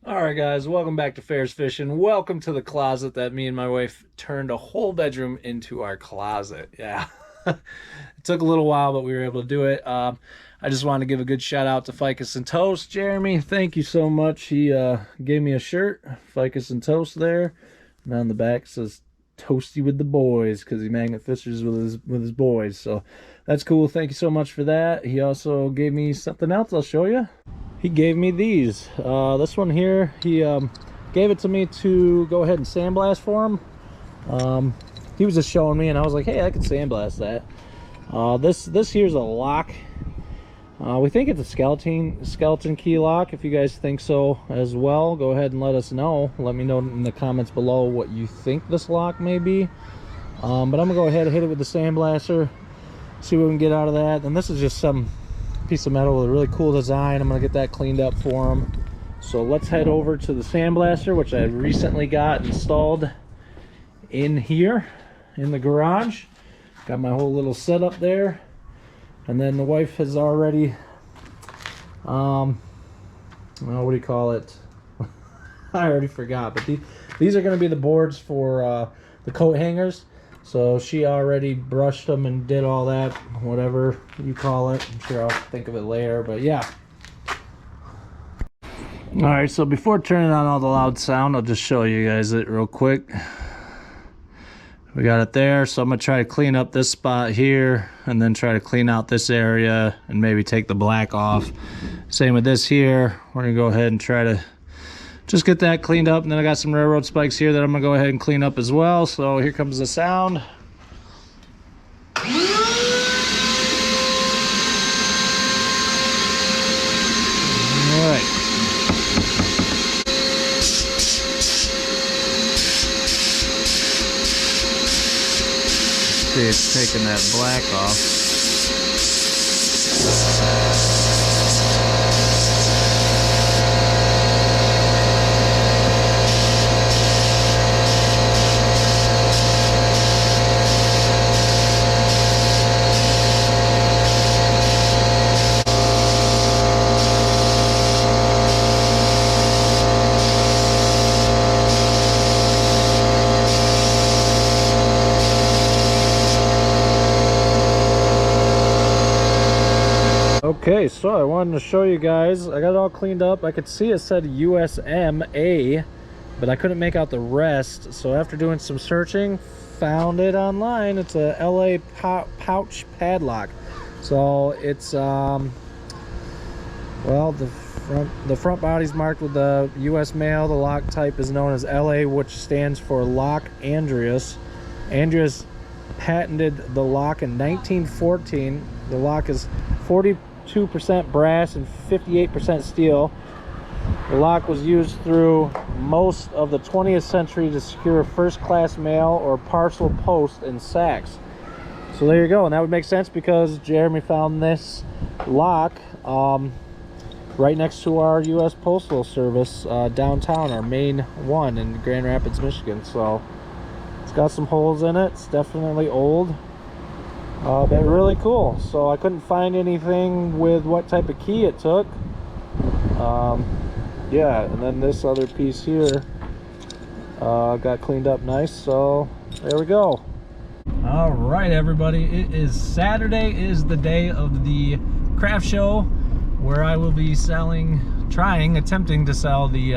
All right, guys, welcome back to Ferrous Fishing. Welcome to the closet that me and my wife turned a whole bedroom into our closet. Yeah, it took a little while, but we were able to do it. I just wanted to give a good shout out to Fikos and Toast. Jeremy, thank you so much. He gave me a shirt, Fikos and Toast there, and on the back says "Toasty with the boys" because he magnet fishes with his boys. So that's cool. Thank you so much for that. He also gave me something else. I'll show you. He gave me these. This one here, he gave it to me to go ahead and sandblast for him. He was just showing me, and I was like, hey, I can sandblast that. This here's a lock. We think it's a skeleton key lock. If you guys think so as well, go ahead and let us know. Let me know in the comments below what you think this lock may be. But I'm gonna go ahead and hit it with the sandblaster, see what we can get out of that. And this is just some piece of metal with a really cool design. I'm gonna get that cleaned up for him. So let's head over to the sandblaster, which I recently got installed in here in the garage. Got my whole little setup there, and then the wife has already well, what do you call it? I already forgot, but these are going to be the boards for the coat hangers. So she already brushed them and did all that, whatever you call it. I'm sure I'll think of it later, but yeah. All right, so before turning on all the loud sound, I'll just show you guys it real quick. We got it there, so I'm gonna try to clean up this spot here and then try to clean out this area and maybe take the black off. Same with this here. We're gonna go ahead and try to just get that cleaned up, and then I got some railroad spikes here that I'm gonna go ahead and clean up as well. So here comes the sound. All right. See, it's taking that black off. Okay, so I wanted to show you guys, I got it all cleaned up. I could see it said USMA, but I couldn't make out the rest. So after doing some searching, found it online. It's a LA pouch padlock. So it's well, the front body's marked with the US mail. The lock type is known as LA, which stands for Lock Andreas. Andreas patented the lock in 1914. The lock is 42% brass and 58% steel. The lock was used through most of the 20th century to secure first-class mail or parcel post in sacks. So there you go, and that would make sense because Jeremy found this lock right next to our U.S. Postal Service downtown, our main one in Grand Rapids, Michigan. So it's got some holes in it. It's definitely old. But really cool. So I couldn't find anything with what type of key it took. Yeah, and then this other piece here got cleaned up nice. So there we go. All right, everybody. It is Saturday. Is the day of the craft show where I will be attempting to sell the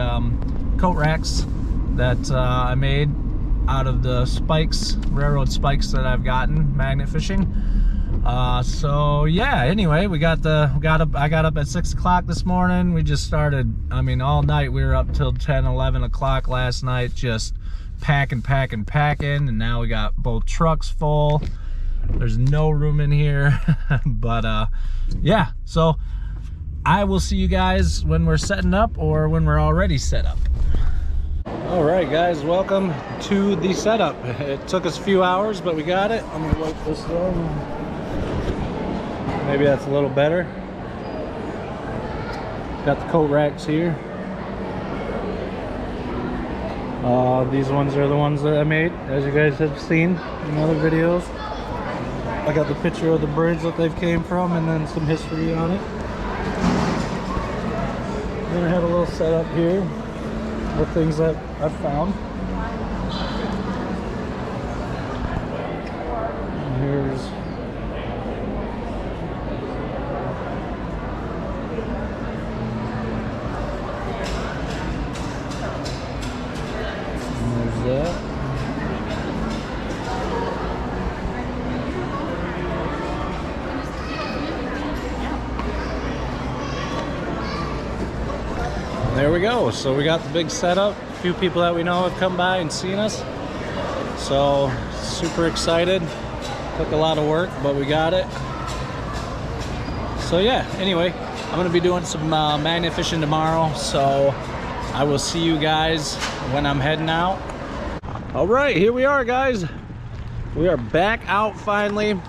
coat racks that I made out of the spikes, railroad spikes that I've gotten magnet fishing. So yeah, anyway, I got up at 6 o'clock this morning. We just started, I mean, all night. We were up till 10, 11 o'clock last night, just packing, and now we got both trucks full. There's no room in here. But yeah, so I will see you guys when we're setting up or when we're already set up. All right, guys, welcome to the setup. It took us a few hours, but we got it. I'm gonna wipe this down. Maybe that's a little better. Got the coat racks here. These ones are the ones that I made, as you guys have seen in other videos. I got the picture of the bridge that they've came from and then some history on it. Then I have a little setup here. the things that I've found. And here's that. There we go. So we got the big setup. A few people that we know have come by and seen us. So super excited. Took a lot of work, but we got it. So yeah, anyway, I'm gonna be doing some magnet fishing tomorrow. So I will see you guys when I'm heading out. All right, here we are, guys. We are back out finally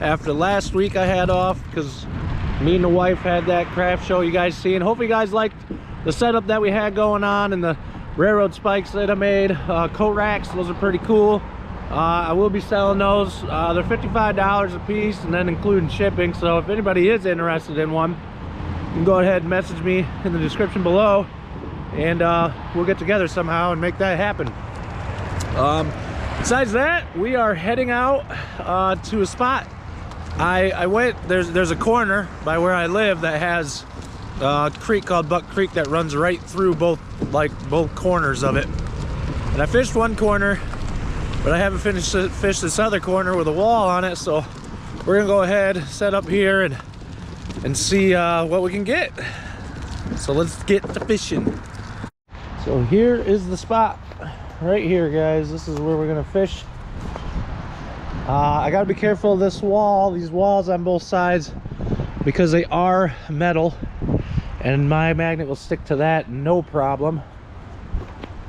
after last week I had off because me and the wife had that craft show you guys see, and hope you guys liked the setup that we had going on and the railroad spikes that I made. Coat racks, those are pretty cool. I will be selling those. They're $55 a piece, and then including shipping. So if anybody is interested in one, you can go ahead and message me in the description below, and we'll get together somehow and make that happen. Besides that, we are heading out to a spot. I went, there's a corner by where I live that has a creek called Buck Creek that runs right through both corners of it. And I fished one corner, but I haven't fished this other corner with a wall on it, so we're gonna go ahead, set up here and see what we can get. So let's get to fishing. So here is the spot. Right here, guys, this is where we're gonna fish. I gotta be careful of this wall, these walls on both sides, because they are metal and my magnet will stick to that no problem.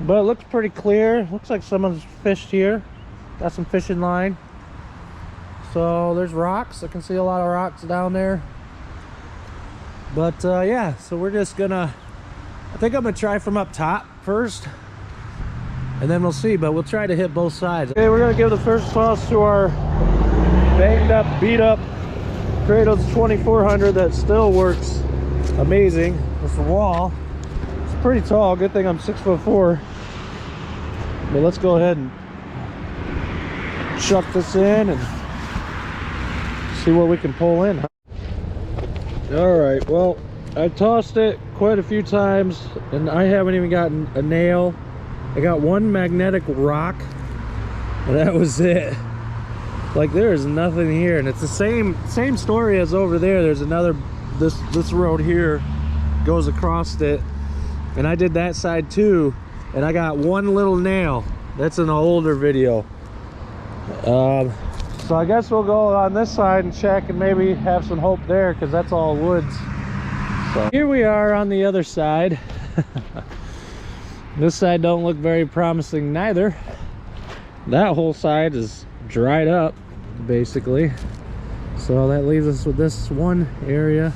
But it looks pretty clear. Looks like someone's fished here. Got some fishing line. So there's rocks. I can see a lot of rocks down there. But yeah, so we're just gonna, I think I'm gonna try from up top first, and then we'll see, but we'll try to hit both sides. Okay, we're gonna give the first toss to our banged up, beat up Kratos 2400 that still works amazing. It's a wall. It's pretty tall. Good thing I'm 6'4". But let's go ahead and chuck this in and see what we can pull in. All right, well, I tossed it quite a few times and I haven't even gotten a nail. I got one magnetic rock, and that was it. Like, there is nothing here, and it's the same story as over there. There's another, this road here goes across it, and I did that side too, and I got one little nail. That's in an older video. So I guess we'll go on this side and check and maybe have some hope there, because that's all woods. So here we are on the other side. This side don't look very promising neither. That whole side is dried up basically, so that leaves us with this one area.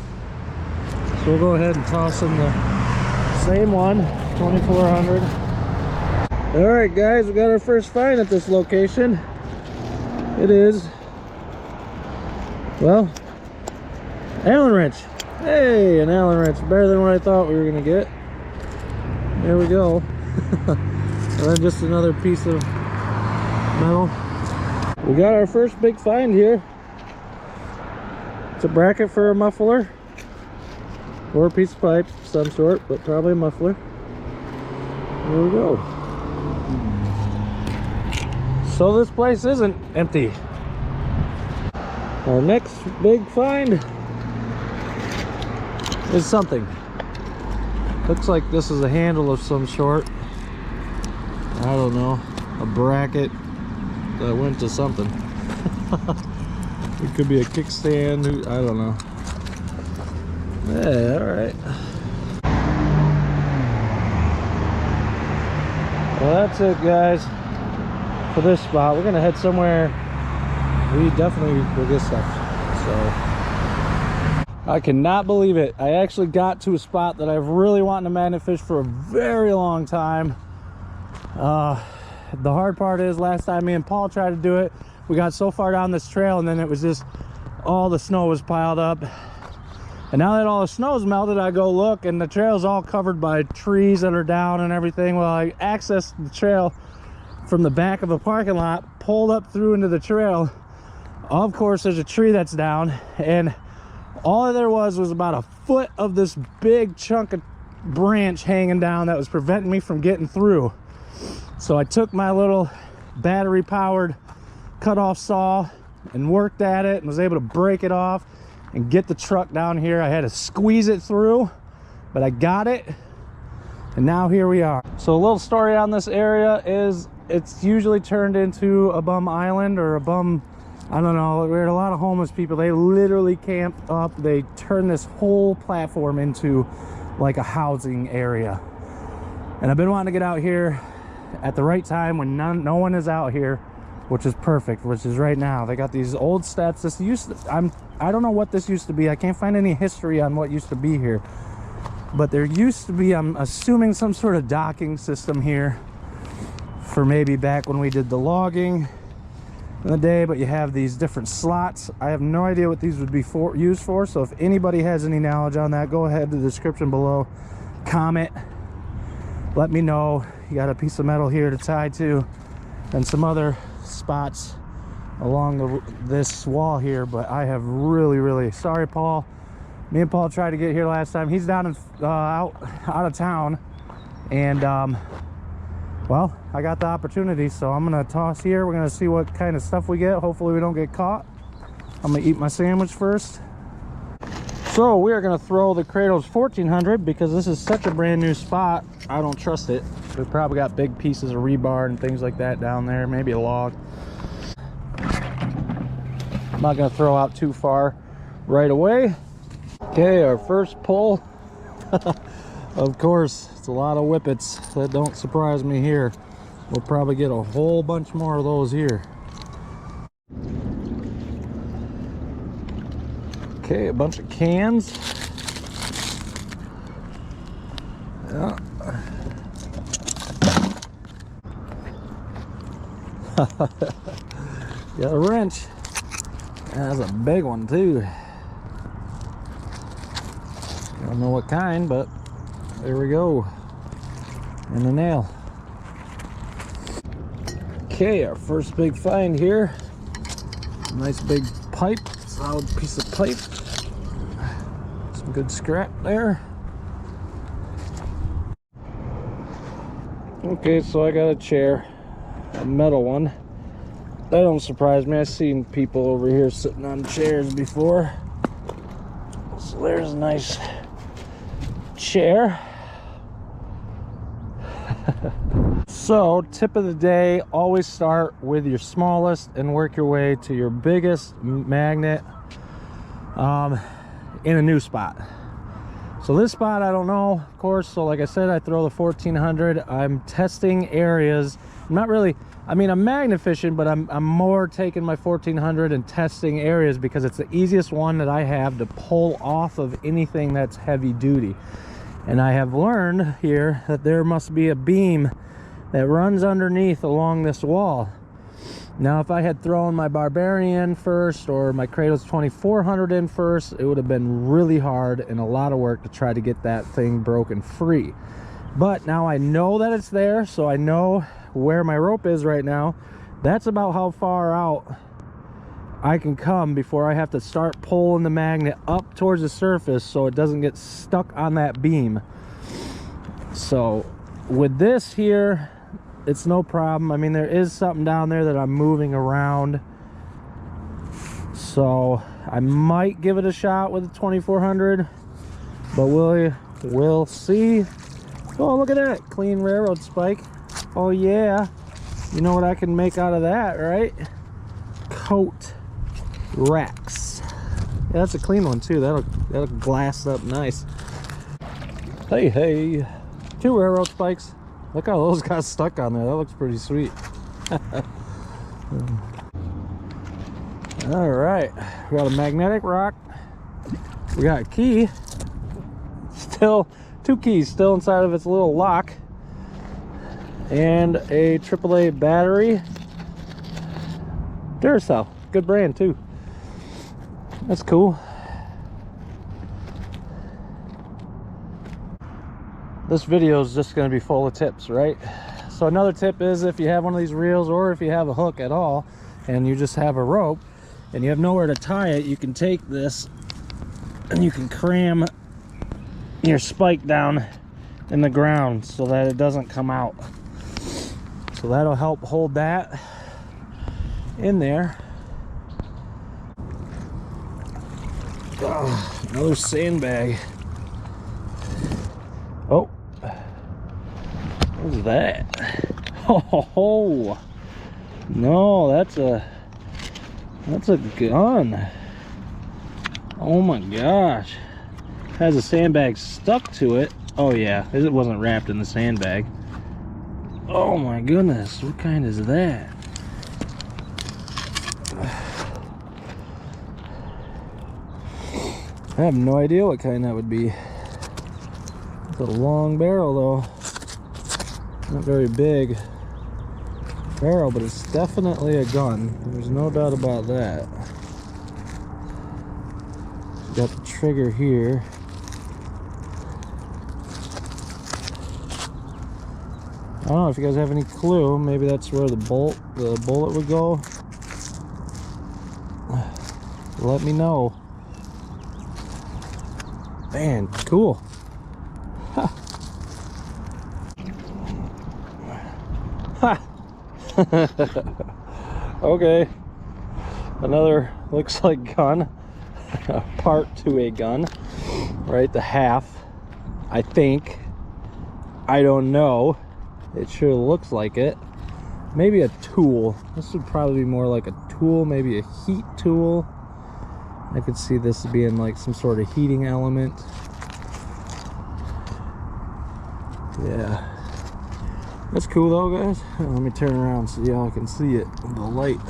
So we'll go ahead and toss in the same one, 2400. All right, guys, we got our first find at this location. It is, well, Allen wrench. Hey, an Allen wrench, better than what I thought we were gonna get. There we go. And then just another piece of metal. We got our first big find here. It's a bracket for a muffler, or a piece of pipe of some sort, but probably a muffler. There we go. So this place isn't empty. Our next big find is something. Looks like this is a handle of some sort. I don't know, a bracket that went to something. It could be a kickstand, I don't know. Yeah, all right. Well, that's it, guys, for this spot. We're gonna head somewhere we definitely will get stuff. So I cannot believe it. I actually got to a spot that I've really wanted to magnet fish for a very long time. The hard part is, last time me and Paul tried to do it, we got so far down this trail and then it was just, all the snow was piled up And now that all the snow's melted, I go look, and the trail's all covered by trees that are down and everything. Well, I accessed the trail from the back of a parking lot, pulled up through into the trail. Of course, there's a tree that's down, and all there was about a foot of this big chunk of branch hanging down that was preventing me from getting through. So I took my little battery powered cut-off saw and worked at it and was able to break it off and get the truck down here. I had to squeeze it through, but I got it, and now here we are. So a little story on this area is it's usually turned into a bum island or a bum, I don't know, we had a lot of homeless people. They literally camped up. They turned this whole platform into like a housing area. And I've been wanting to get out here at the right time when no one is out here, which is perfect, which is right now. They got these old steps. This used to, I don't know what this used to be. I can't find any history on what used to be here, but there used to be, I'm assuming, some sort of docking system here for maybe back when we did the logging in the day. But you have these different slots. I have no idea what these would be used for, so if anybody has any knowledge on that, go ahead to the description below, comment, let me know. You got a piece of metal here to tie to, and some other spots along this wall here. But I have really, sorry Paul, me and Paul tried to get here last time. He's down in out of town, and well, I got the opportunity, so I'm gonna toss here. We're gonna see what kind of stuff we get. Hopefully we don't get caught. I'm gonna eat my sandwich first. So we are gonna throw the Kratos 1400 because this is such a brand new spot. I don't trust it. We probably got big pieces of rebar and things like that down there, maybe a log. I'm not gonna throw out too far right away. Okay, our first pull. Of course, it's a lot of whippets. That don't surprise me here. We'll probably get a whole bunch more of those here. Okay, a bunch of cans. Yeah. Got a wrench. That's a big one too. I don't know what kind, but there we go. And a nail. Okay, our first big find here. Nice big pipe, solid piece of pipe. Some good scrap there. Okay, so I got a chair, a metal one. That don't surprise me. I've seen people over here sitting on chairs before. So there's a nice chair. So tip of the day, always start with your smallest and work your way to your biggest magnet in a new spot. So this spot, I don't know, of course. So like I said, I throw the 1400. I'm testing areas. I'm not really, I mean, I'm magnet fishing, but I'm more taking my 1400 and testing areas because it's the easiest one that I have to pull off of anything that's heavy duty. And I have learned here that there must be a beam that runs underneath along this wall. Now, if I had thrown my Barbarian first or my Kratos 2400 in first, it would have been really hard and a lot of work to try to get that thing broken free. But now I know that it's there, so I know where my rope is right now. That's about how far out I can come before I have to start pulling the magnet up towards the surface so it doesn't get stuck on that beam. So with this here, it's no problem. I mean, there is something down there that I'm moving around, so I might give it a shot with the 2400, but we'll see. Oh, look at that clean railroad spike. Oh yeah, you know what I can make out of that, right? Coat racks. Yeah, that's a clean one too. That'll glass up nice. Hey, 2 railroad spikes. Look how those got stuck on there. That looks pretty sweet. All right, we got a magnetic rock. We got a key. Still 2 keys still inside of its little lock, and a AAA battery. Duracell, good brand too. That's cool. this video is just going to be full of tips, right? So another tip is, if you have one of these reels, or if you have a hook at all and you just have a rope and you have nowhere to tie it, you can take this and you can cram your spike down in the ground so that it doesn't come out. So that'll help hold that in there. Oh, another sandbag. Oh, what's that? Oh no, that's a gun. Oh my gosh, has a sandbag stuck to it. Oh yeah, it wasn't wrapped in the sandbag. Oh my goodness, what kind is that? I have no idea what kind that would be. It's a long barrel though. Not very big barrel, but it's definitely a gun. There's no doubt about that. Got the trigger here. I don't know if you guys have any clue. Maybe that's where the bullet would go. Let me know. Man, cool. Ha. Ha. Okay, another looks like gun. Part to a gun, right? The half, I think. I don't know. It sure looks like it. Maybe a tool. This would probably be more like a tool, maybe a heat tool. I could see this being like some sort of heating element. Yeah. That's cool though, guys. Let me turn around so y'all can see it with the light.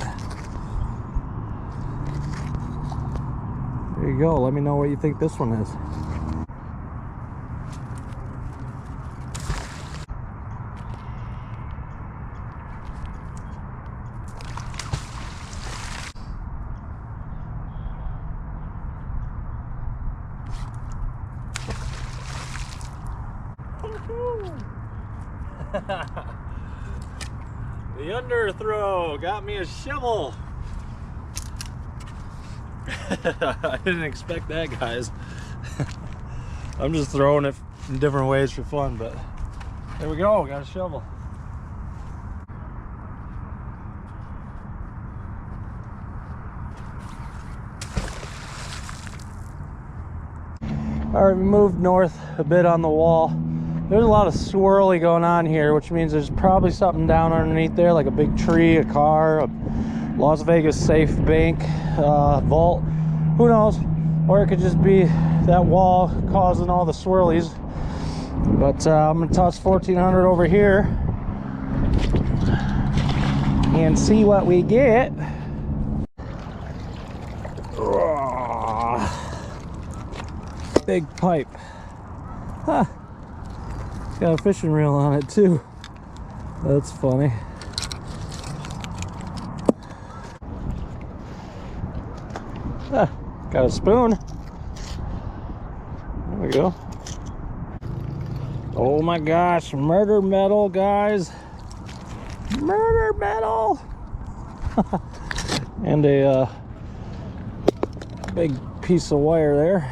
There you go. Let me know what you think this one is. The underthrow got me a shovel. I didn't expect that, guys. I'm just throwing it in different ways for fun, but there we go, got a shovel. All right, we moved north a bit on the wall. There's a lot of swirly going on here, which means there's probably something down underneath there, like a big tree, a car, a Las Vegas safe bank, vault, who knows? Or it could just be that wall causing all the swirlies. But I'm gonna toss 1400 over here and see what we get. Big pipe. Huh. It's got a fishing reel on it too. That's funny. Ah, got a spoon. There we go. Oh my gosh, murder metal, guys. Murder metal. And a big piece of wire there.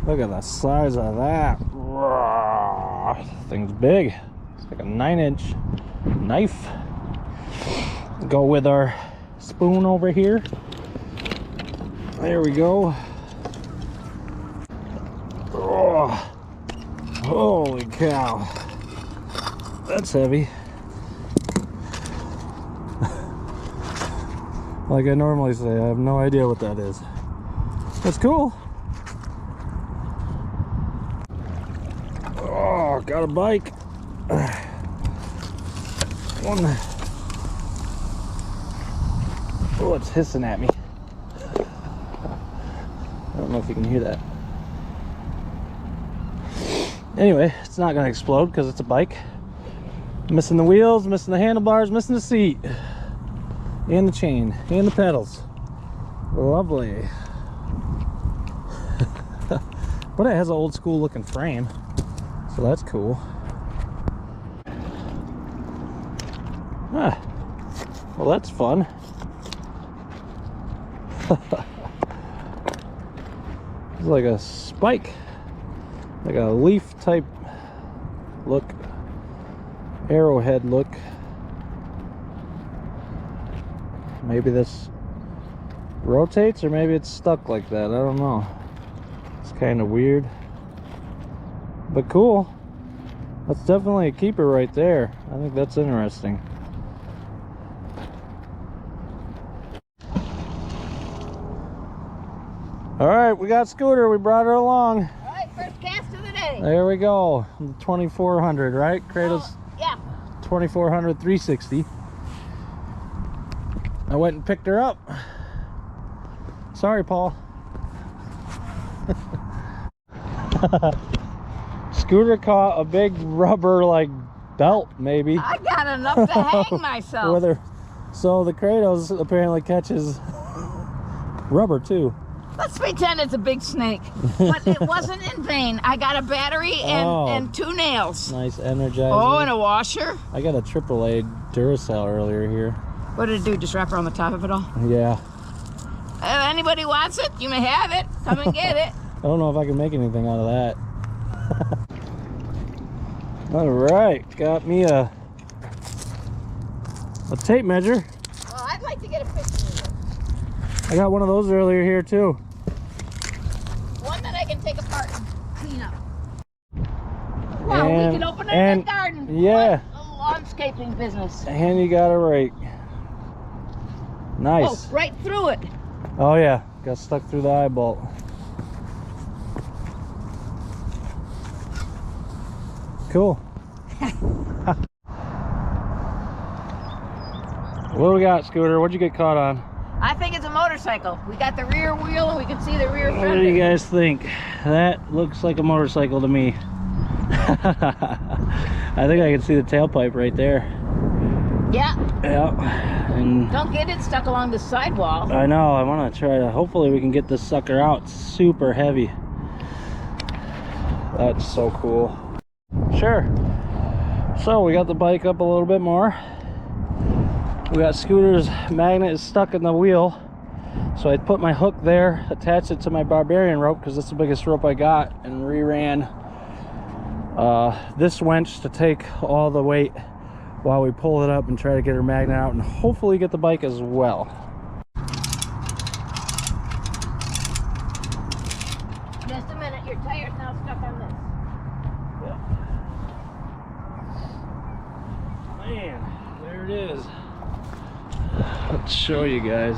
Look at the size of that. Thing's big. It's like a 9-inch knife. Go with our spoon over here. There we go. Oh, holy cow. That's heavy. Like I normally say, I have no idea what that is. That's cool. Oh, got a bike. One. Oh, it's hissing at me. I don't know if you can hear that. Anyway, it's not going to explode because it's a bike. Missing the wheels, missing the handlebars, missing the seat. And the chain, and the pedals. Lovely. But it has an old school looking frame. So that's cool. Ah, well, that's fun. It's like a spike, like a leaf type look, arrowhead look. Maybe this rotates, or maybe it's stuck like that. I don't know. It's kind of weird, but cool. That's definitely a keeper right there. I think that's interesting. All right, we got Scooter. We brought her along. All right, first cast of the day. There we go. 2400, right? Kratos. Yeah. 2400 360. I went and picked her up. Sorry, Paul. Scooter caught a big rubber like belt, maybe. I got enough to hang myself. So the Kratos apparently catches rubber too. Let's pretend it's a big snake. But it wasn't in vain. I got a battery and 2 nails. Nice Energizer. Oh, and a washer. I got a AAA Duracell earlier here. What did it do? Just wrap her on the top of it all? Yeah. Anybody wants it? You may have it. Come and get it. I don't know if I can make anything out of that. All right, got me a tape measure. Well, I'd like to get a picture of it. I got one of those earlier here too. One that I can take apart and clean up. Wow, we can open it in the garden. Yeah. What a landscaping business. And you got a rake. Nice. Oh, right through it. Oh yeah, got stuck through the eye bolt. Cool. What do we got, Scooter? What'd you get caught on? I think it's a motorcycle. We got the rear wheel and we can see the rear fender. What do you guys think? That looks like a motorcycle to me. I think I can see the tailpipe right there. Yeah. Yeah. And don't get it stuck along the sidewall. I know. I want to try to. Hopefully, we can get this sucker out. It's super heavy. That's so cool. Sure. So we got the bike up a little bit more. We got Scooter's magnet is stuck in the wheel, so I put my hook there, attached it to my barbarian rope because that's the biggest rope I got, and re-ran this winch to take all the weight while we pull it up and try to get her magnet out and hopefully get the bike as well. Just a minute, your tire's now stuck on this. Man, there it is. Let's show you guys.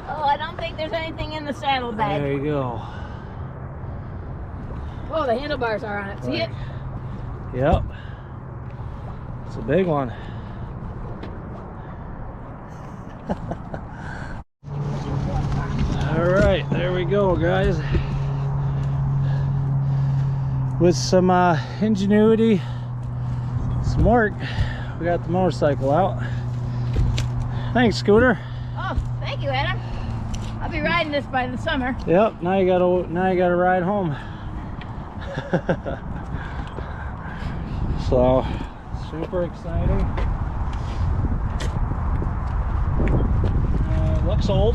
Oh, I don't think there's anything in the saddlebag. There you go. Oh, the handlebars are on it. See it? Yep. It's a big one. All right, there we go, guys. With some ingenuity, some work, we got the motorcycle out. Thanks, Scooter. Oh, thank you, Adam. I'll be riding this by the summer. Yep. Now you gotta ride home. So, super exciting. Looks old.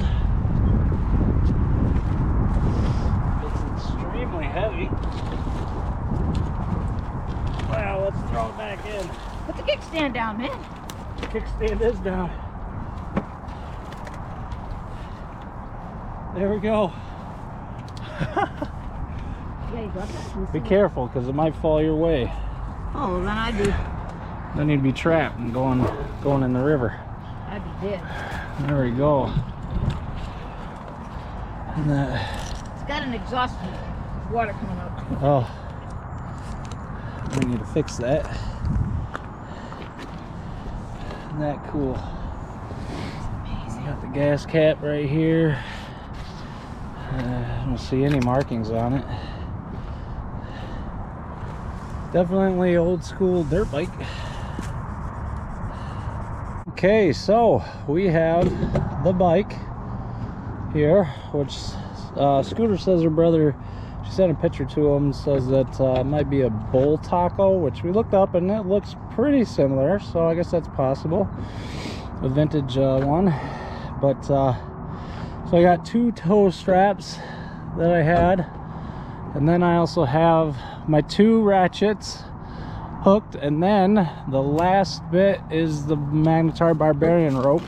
It's extremely heavy. Wow, let's throw it back in. Put the kickstand down, man. The kickstand is down. There we go. Yeah, you got that? Be careful, because it might fall your way. Oh, well, then I'd be Then you'd be trapped and going in the river. I'd be dead. There we go. And It's got an exhaust water coming out. oh, we need to fix that. Isn't that cool? Got the gas cap right here. I don't see any markings on it. Definitely old school dirt bike. Okay, so we have the bike here, which Scooter says her brother She sent a picture to him, says that it might be a bull taco, which we looked up and it looks pretty similar, so I guess that's possible. A vintage one. But so I got 2 tow straps that I had, and then I also have my 2 ratchets hooked, and then the last bit is the Magnetar Barbarian rope,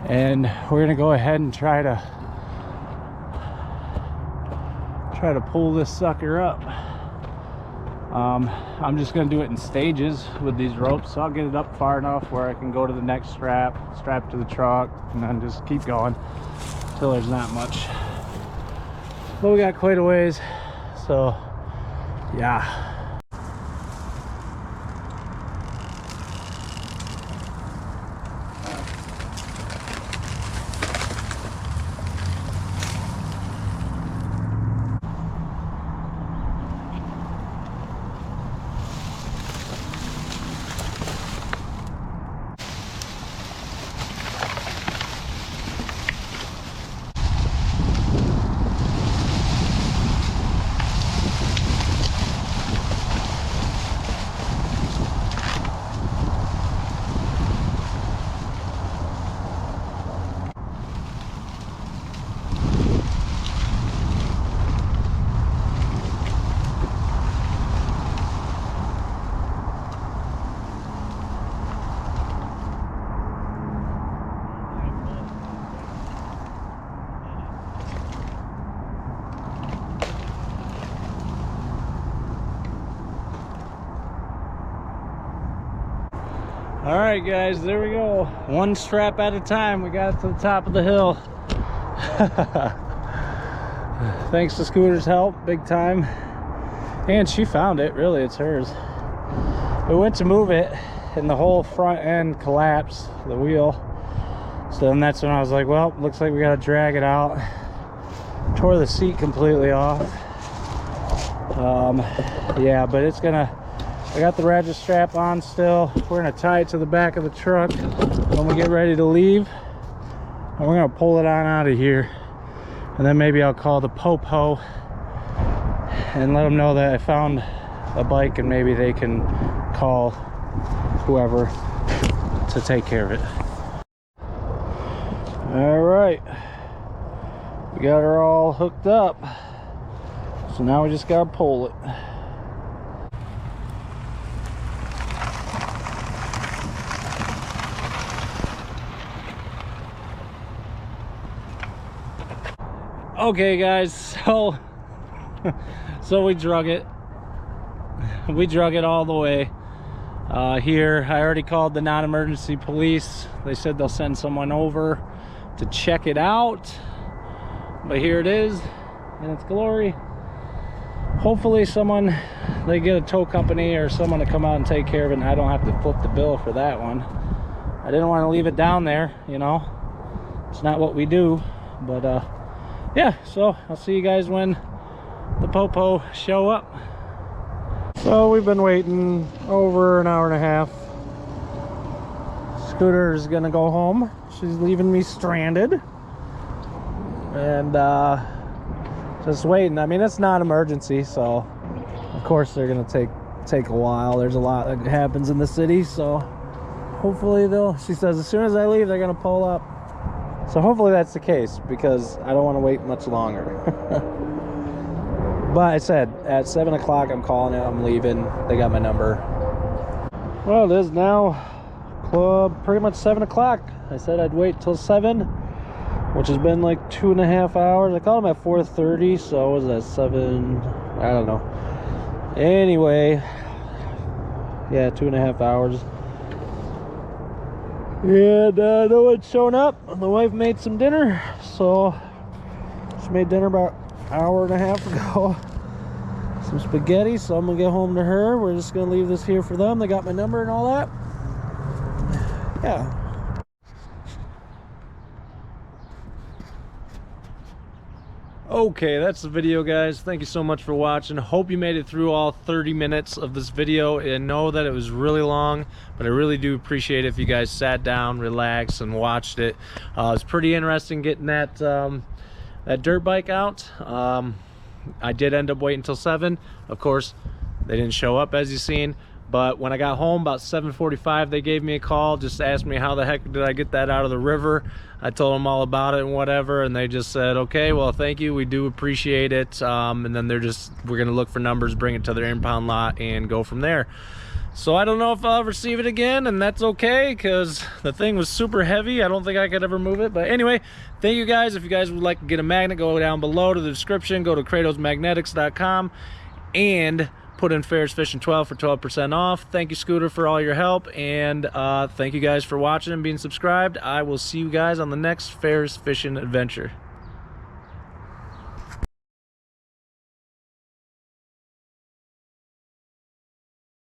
and we're gonna go ahead and try to pull this sucker up. I'm just gonna do it in stages with these ropes, so I'll get it up far enough where I can go to the next strap to the truck, and then just keep going until there's not much. But we got quite a ways, so yeah. All right, guys, there we go. 1 strap at a time. We got to the top of the hill. Thanks to Scooter's help, big time. And she found it, really, it's hers. We went to move it and the whole front end collapsed, the wheel. So then that's when I was like, well, looks like we gotta drag it out. Tore the seat completely off. Yeah, but it's gonna, I got the ratchet strap on still. We're gonna tie it to the back of the truck when we get ready to leave, and we're gonna pull it on out of here. And then maybe I'll call the Popo and let them know that I found a bike, and maybe they can call whoever to take care of it. All right, we got her all hooked up, so now we just gotta pull it. Okay, guys, so we drug it. We drug it all the way here. I already called the non-emergency police. They said they'll send someone over to check it out, but here it is in its glory. Hopefully they get a tow company or someone to come out and take care of it, and I don't have to flip the bill for that one. I didn't want to leave it down there, you know, it's not what we do. But yeah, so I'll see you guys when the Popo show up. So we've been waiting over an hour and a half. Scooter's gonna go home. She's leaving me stranded, and just waiting. I mean, it's not emergency, so of course they're gonna take a while. There's a lot that happens in the city, so hopefully she says as soon as I leave they're gonna pull up. So hopefully that's the case, because I don't want to wait much longer. But I said at 7 o'clock I'm calling it, I'm leaving. They got my number. Well, it is now pretty much 7 o'clock. I said I'd wait till 7, which has been like 2.5 hours. I called them at 4:30, so was that 7? I don't know. Anyway, yeah, 2.5 hours. And no one's shown up. The wife made some dinner, so she made dinner about an hour and a half ago. Some spaghetti, so I'm gonna get home to her. We're just gonna leave this here for them. They got my number and all that. Yeah. Okay, that's the video, guys. Thank you so much for watching. Hope you made it through all 30 minutes of this video, and know that it was really long, but I really do appreciate it if you guys sat down, relaxed, and watched it. It's pretty interesting getting that that dirt bike out. I did end up waiting until 7. Of course, they didn't show up, as you've seen. But when I got home about 7:45, they gave me a call, just asked me how the heck did I get that out of the river. I told them all about it and whatever, and they just said, okay, well, thank you, we do appreciate it. And then we're gonna look for numbers, bring it to their impound lot, and go from there. So I don't know if I'll ever receive it again, and that's okay, because the thing was super heavy. I don't think I could ever move it. But anyway, thank you guys. If you guys would like to get a magnet, go down below to the description, go to kratosmagnetics.com, and put in Ferrous Fishing 12 for 12% off. Thank you, Scooter, for all your help, and thank you guys for watching and being subscribed. I will see you guys on the next Ferrous Fishing adventure.